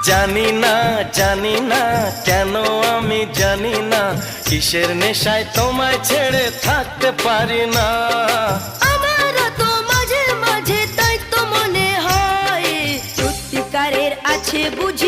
জানি না জানি না কেন আমি জানি না কিসের নেশায় তোমায় ছেড়ে থাকতে পারি না। আমারও তো মাঝে মাঝে তাই তো মনে হয় সত্যিকারের আছে বুঝি